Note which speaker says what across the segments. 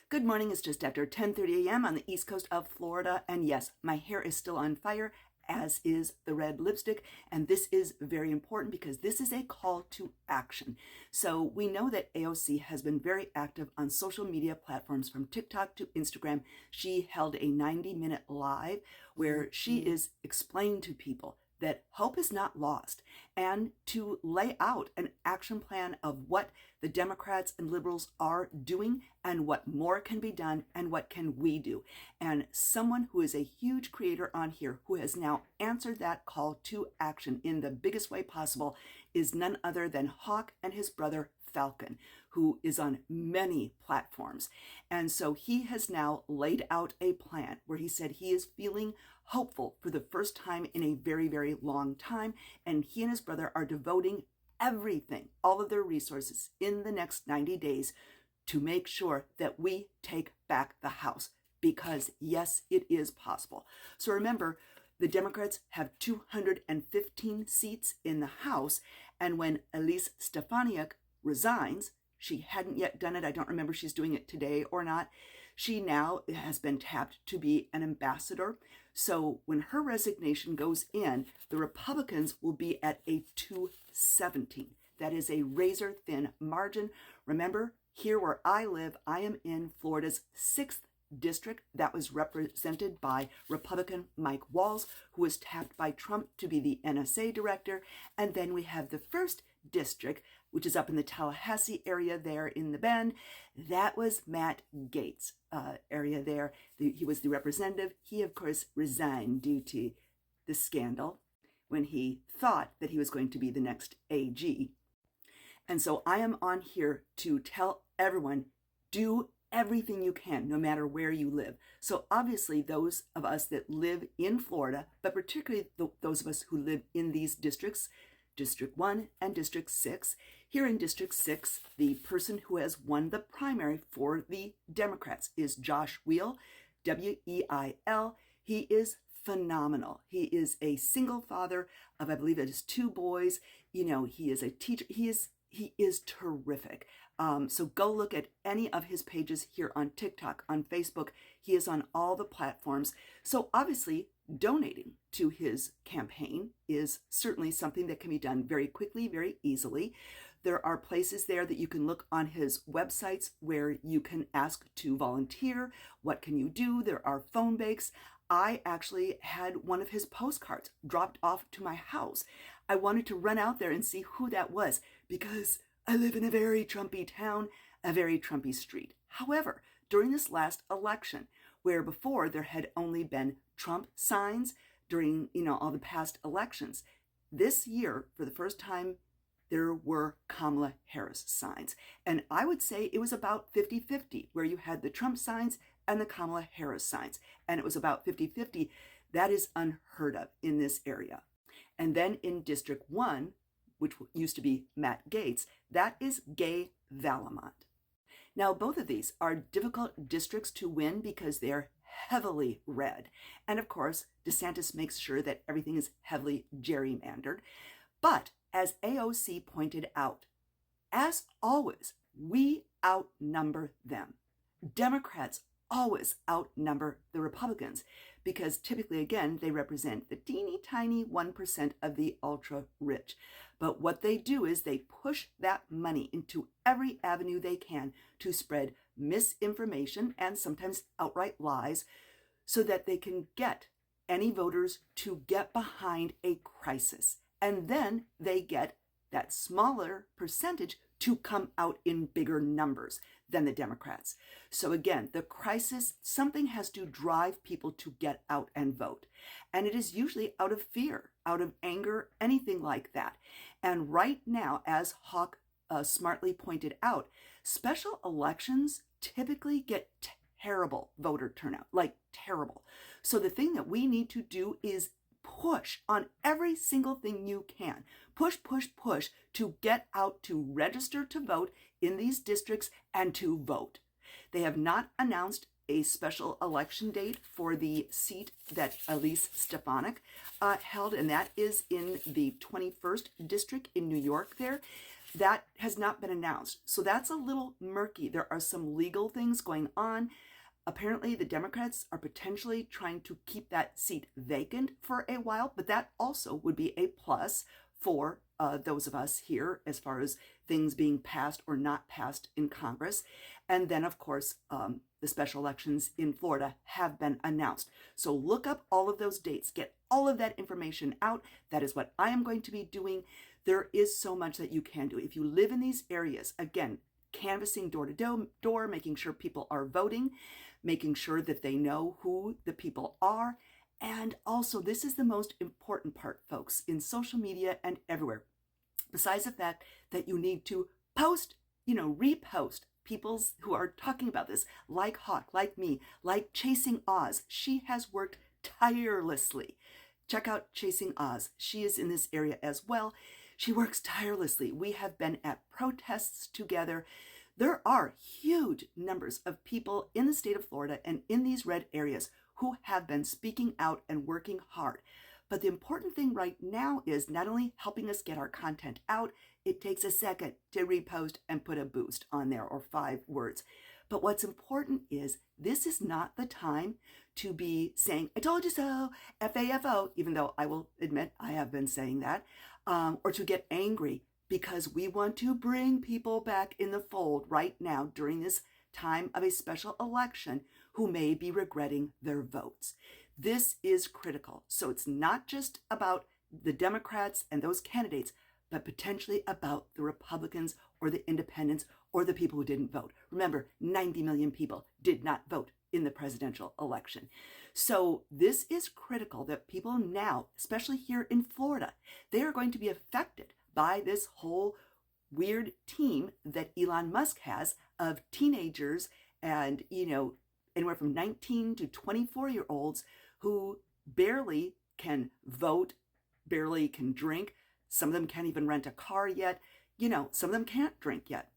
Speaker 1: Good morning. It's just after 10:30 a.m. on the east coast of Florida. And yes, my hair is still on fire, as is the red lipstick. And this is very important because this is a call to action. So we know that AOC has been very active on social media platforms from TikTok to Instagram. She held a 90-minute live where she is explaining to people that hope is not lost, and to lay out an action plan of what the Democrats and liberals are doing and what more can be done and what can we do. And someone who is a huge creator on here who has now answered that call to action in the biggest way possible is none other than Hawk and his brother Falcon, who is on many platforms. And so he has now laid out a plan where he said he is feeling hopeful for the first time in a very, very long time. And he and his brother are devoting everything, all of their resources in the next 90 days to make sure that we take back the House. Because yes, it is possible. So remember, the Democrats have 215 seats in the House. And when Elise Stefanik resigns, she hadn't yet done it. I don't remember if she's doing it today or not. She now has been tapped to be an ambassador. So when her resignation goes in, the Republicans will be at a 217. That is a razor thin margin. Remember, here where I live, I am in Florida's 6th district that was represented by Republican Mike Walls, who was tapped by Trump to be the NSA director. And then we have the 1st district, which is up in the Tallahassee area there in the Bend. That was Matt Gaetz' area there. He was the representative. He, of course, resigned due to the scandal when he thought that he was going to be the next AG. And so I am on here to tell everyone, do everything you can, no matter where you live. So obviously those of us that live in Florida, but particularly those of us who live in these districts, District 1 and District 6. Here in District 6, the person who has won the primary for the Democrats is Josh Weil, W-E-I-L. He is phenomenal. He is a single father of, I believe it is 2 boys. You know, he is a teacher. He is terrific. So go look at any of his pages here on TikTok, on Facebook. He is on all the platforms. So obviously, donating to his campaign is certainly something that can be done very quickly, very easily. There are places there that you can look on his websites where you can ask to volunteer. What can you do? There are phone banks. I actually had one of his postcards dropped off to my house. I wanted to run out there and see who that was because I live in a very Trumpy town, a very Trumpy street. However, during this last election, where before there had only been Trump signs during, all the past elections, this year, for the first time, there were Kamala Harris signs. And I would say it was about 50-50, where you had the Trump signs and the Kamala Harris signs. And it was about 50-50. That is unheard of in this area. And then in District 1, which used to be Matt Gaetz, that is Gay Vallimont. Now, both of these are difficult districts to win because they're heavily red. And of course, DeSantis makes sure that everything is heavily gerrymandered. But as AOC pointed out, as always, we outnumber them. Democrats always outnumber the Republicans because typically, again, they represent the teeny tiny 1% of the ultra rich. But what they do is they push that money into every avenue they can to spread misinformation and sometimes outright lies so that they can get any voters to get behind a crisis. And then they get that smaller percentage to come out in bigger numbers than the Democrats. So again, the crisis, something has to drive people to get out and vote. And it is usually out of fear, out of anger, anything like that. And right now, as Hawk smartly pointed out, special elections typically get terrible voter turnout, like terrible. So the thing that we need to do is push on every single thing you can. Push, push, push to get out to register to vote in these districts and to vote. They have not announced a special election date for the seat that Elise Stefanik held, and that is in the 21st district in New York there. that has not been announced. So that's a little murky. There are some legal things going on. Apparently, the Democrats are potentially trying to keep that seat vacant for a while, but that also would be a plus for those of us here as far as things being passed or not passed in Congress. And then, of course, the special elections in Florida have been announced. So look up all of those dates, get all of that information out. That is what I am going to be doing. There is so much that you can do. If you live in these areas, again, canvassing door to door, making sure people are voting, making sure that they know who the people are. And also, this is the most important part, folks, in social media and everywhere. Besides the fact that you need to post, repost people's who are talking about this, like Hawk, like me, like Chasing Oz. She has worked tirelessly. Check out Chasing Oz. She is in this area as well. She works tirelessly. We have been at protests together. There are huge numbers of people in the state of Florida and in these red areas who have been speaking out and working hard. But the important thing right now is not only helping us get our content out, it takes a second to repost and put a boost on there or 5 words. But what's important is this is not the time to be saying, I told you so, FAFO, even though I will admit I have been saying that, or to get angry, because we want to bring people back in the fold right now during this time of a special election who may be regretting their votes. This is critical. So it's not just about the Democrats and those candidates, but potentially about the Republicans or the independents or the people who didn't vote. Remember, 90 million people did not vote in the presidential election. So this is critical that people now, especially here in Florida, they are going to be affected by this whole weird team that Elon Musk has of teenagers and, anywhere from 19 to 24-year-olds who barely can vote, barely can drink. Some of them can't even rent a car yet. Some of them can't drink yet.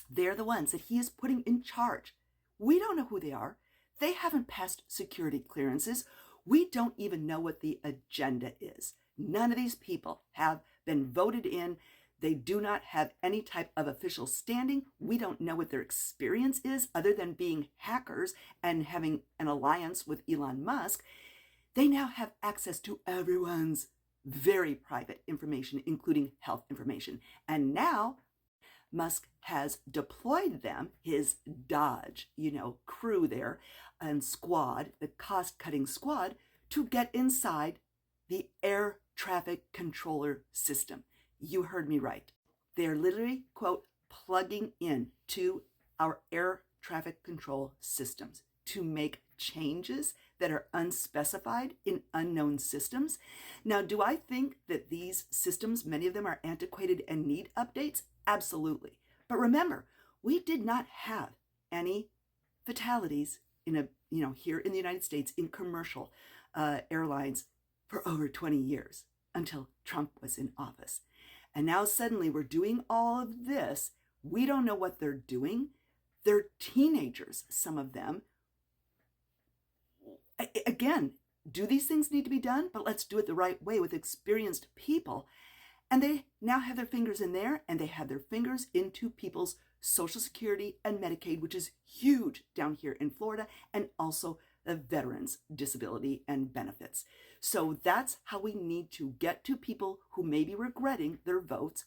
Speaker 1: They're the ones that he is putting in charge. We don't know who they are. They haven't passed security clearances. We don't even know what the agenda is. None of these people have been voted in. They do not have any type of official standing. We don't know what their experience is other than being hackers and having an alliance with Elon Musk. They now have access to everyone's very private information, including health information. And now Musk has deployed them, his Dodge, crew there and squad, the cost-cutting squad, to get inside the air traffic controller system. You heard me right. They're literally, quote, plugging in to our air traffic control systems to make changes that are unspecified in unknown systems. Now, do I think that these systems, many of them are antiquated and need updates? Absolutely. But remember, we did not have any fatalities here in the United States in commercial airlines for over 20 years until Trump was in office. And now suddenly we're doing all of this. We don't know what they're doing. They're teenagers, some of them. Again, do these things need to be done? But let's do it the right way with experienced people. And they now have their fingers in there, and they have their fingers into people's Social Security and Medicaid, which is huge down here in Florida, and also the veterans' disability and benefits. So that's how we need to get to people who may be regretting their votes.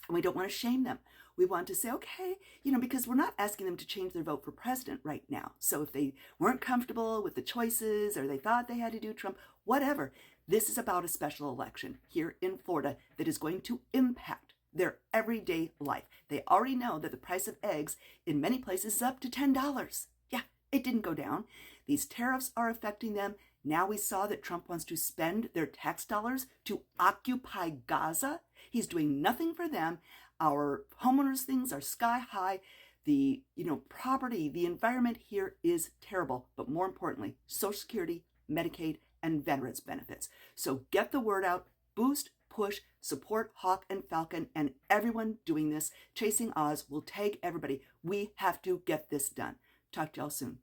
Speaker 1: And we don't want to shame them. We want to say, okay, because we're not asking them to change their vote for president right now. So if they weren't comfortable with the choices or they thought they had to do Trump, whatever, this is about a special election here in Florida that is going to impact their everyday life. They already know that the price of eggs in many places is up to $10. Yeah, it didn't go down. These tariffs are affecting them. Now we saw that Trump wants to spend their tax dollars to occupy Gaza. He's doing nothing for them. Our homeowners' things are sky high. The property, the environment here is terrible. But more importantly, Social Security, Medicaid, and veterans benefits. So get the word out, boost, push, support Hawk and Falcon and everyone doing this. Chasing Oz will tag everybody. We have to get this done. Talk to y'all soon.